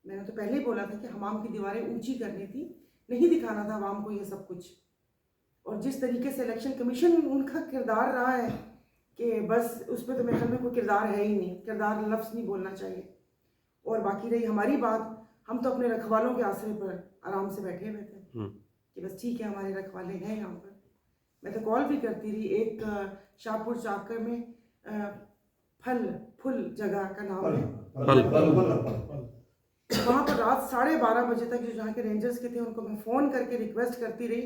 मैंने तो पहले ही बोला था कि हमाम की दीवारें ऊंची करनी थी, नहीं दिखाना था आवाम को ये सब कुछ। और जिस तरीके से इलेक्शन कमीशन उनका किरदार रहा है कि बस उस पर तो मेरे ख्याल में कोई किरदार है ही नहीं, किरदार लफ्ज़ नहीं बोलना चाहिए। और बाकी रही हमारी बात, हम तो अपने रखवालों के आसरे पर आराम से बैठे हुए थे कि बस ठीक है हमारे रखवाले हैं यहाँ पर। मैं तो कॉल भी करती रही, एक शाहपुर चाकर में फुल जगह का नाम है, वहाँ पर रात 12:30 बजे तक जो जहाँ के रेंजर्स के थे उनको मैं फ़ोन करके रिक्वेस्ट करती रही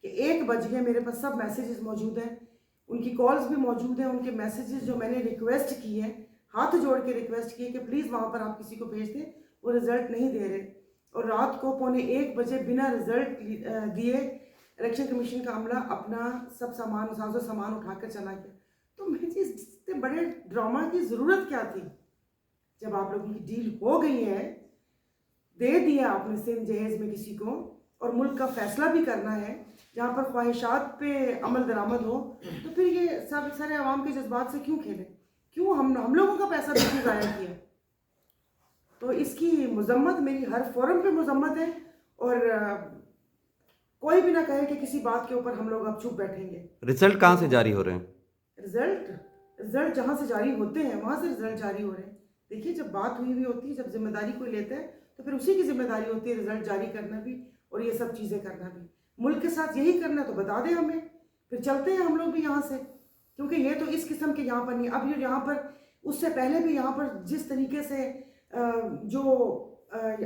कि 1 बज गए, मेरे पास सब मैसेजेस मौजूद हैं, उनकी कॉल्स भी मौजूद हैं, उनके मैसेजेस जो मैंने रिक्वेस्ट किए हैं, हाथ जोड़ के रिक्वेस्ट किए कि प्लीज़ वहाँ पर आप किसी को भेज दें, वो रिज़ल्ट नहीं दे रहे। और रात को 1:45 बजे बिना रिज़ल्ट दिए इलेक्शन कमीशन का अमला अपना सब साजो सामान उठाकर चला गया। तो मैं इतने बड़े ड्रामा की ज़रूरत क्या थी? जब आप लोगों की डील हो गई है, दे दिया आपने सिंध जहेज़ में किसी को, और मुल्क का फैसला भी करना है जहाँ पर ख्वाहिशात पे अमल दरामद हो, तो फिर ये सब सारे आवाम के जज्बात से क्यों खेलें? क्यों हम लोगों का पैसा भी क्यों ज़ाया किया? तो इसकी मजम्मत मेरी हर फोरम पे मजम्मत है, और कोई भी ना कहे कि किसी बात के ऊपर हम लोग अब चुप बैठेंगे। रिजल्ट कहाँ से जारी हो रहे हैं? रिजल्ट जहाँ से जारी होते हैं वहाँ से रिजल्ट जारी हो रहे हैं। देखिए, जब बात हुई होती है, जब जिम्मेदारी कोई लेता है तो फिर उसी की जिम्मेदारी होती है रिजल्ट जारी करना भी और ये सब चीज़ें करना भी। मुल्क के साथ यही करना है तो बता दें हमें, फिर चलते हैं हम लोग भी यहाँ से, क्योंकि ये तो इस किस्म के यहाँ पर नहीं। अब ये यहाँ पर उससे पहले भी यहाँ पर जिस तरीके से जो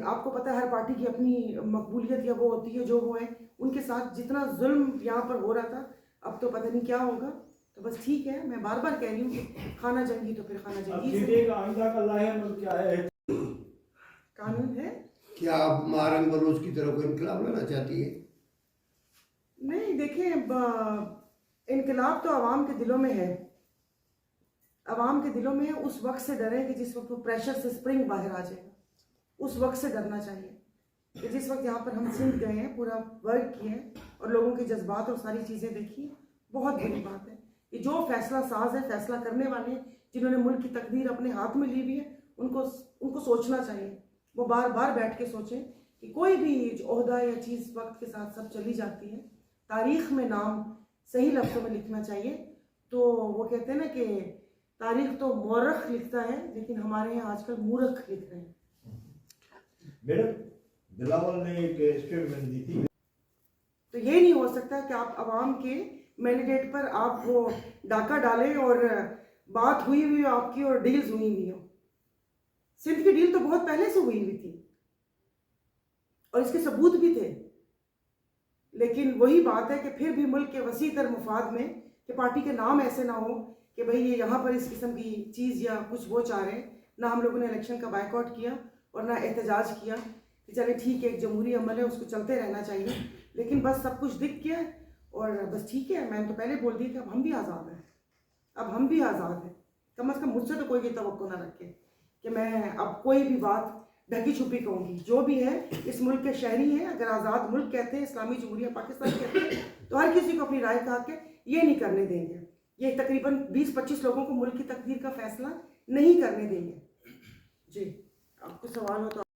आपको पता है हर पार्टी की अपनी मकबूलियत या वो होती है, जो वो है उनके साथ जितना जुल्म यहाँ पर हो रहा था, अब तो पता नहीं क्या होगा। तो बस ठीक है, मैं बार बार कह रही हूँ कि खाना जंगी तो फिर खाना जंगी से। क्या है कानून है, क्या आप मारंग बलोच की तरफ इनकलाब लाना चाहती है? नहीं देखिए, इनकलाब तो आवाम के दिलों में है, आवाम के दिलों में है। उस वक्त से डरें कि जिस वक्त वो प्रेशर से स्प्रिंग बाहर आ जाएगा, उस वक्त से डरना चाहिए कि जिस वक्त यहाँ पर हम सिंध गए हैं, पूरा वर्क किए हैं और लोगों के जज्बात और सारी चीज़ें देखी, बहुत बड़ी बात है। ये जो फैसला साज है, फैसला करने वाले जिन्होंने मुल्क की तकदीर अपने हाथ में ली हुई है, उनको सोचना चाहिए। वो बार बार बैठ के सोचें कि कोई भी ओहदा या चीज़ वक्त के साथ सब चली जाती है, तारीख़ में नाम सही लफ्ज़ों में लिखना चाहिए। तो वो कहते हैं ना कि तारीख़ तो मौरख लिखता है, लेकिन हमारे यहाँ आजकल मूर्ख लिख रहे हैं। मैडम, बिलावल ने एक स्टेटमेंट दी थी, तो ये नहीं हो सकता कि आप आवाम के मैंडेट पर आप वो डाका डालें और बात हुई हुई हो आपकी और डील्स हुई हुई हो। सिंध की डील तो बहुत पहले से हुई हुई थी और इसके सबूत भी थे, लेकिन वही बात है कि फिर भी मुल्क के वसी तर मुफाद में कि पार्टी के नाम ऐसे ना हो कि भाई ये यहाँ पर इस किस्म की चीज़ या कुछ वो चाह रहे हैं। ना हम लोगों ने इलेक्शन का बायकॉट किया और ना एहतजाज किया कि चले ठीक है, एक जमहूरी अमल है, उसको चलते रहना चाहिए, लेकिन बस सब कुछ दिख गया और बस ठीक है। मैंने तो पहले बोल दिया कि अब हम भी आज़ाद हैं, अब हम भी आज़ाद हैं। कम अज़ कम मुझसे तो कोई भी तवक्को ना रखे कि मैं अब कोई भी बात ढकी छुपी कहूँगी। जो भी है इस मुल्क के शहरी हैं, अगर आज़ाद मुल्क कहते हैं, इस्लामी जमहूरिया पाकिस्तान कहते हैं, तो हर किसी को अपनी राय कहा के ये नहीं करने देंगे। ये तकरीबन 20-25 लोगों को मुल्क की तकदीर का फैसला नहीं करने देंगे। जी, आपको सवाल हो तो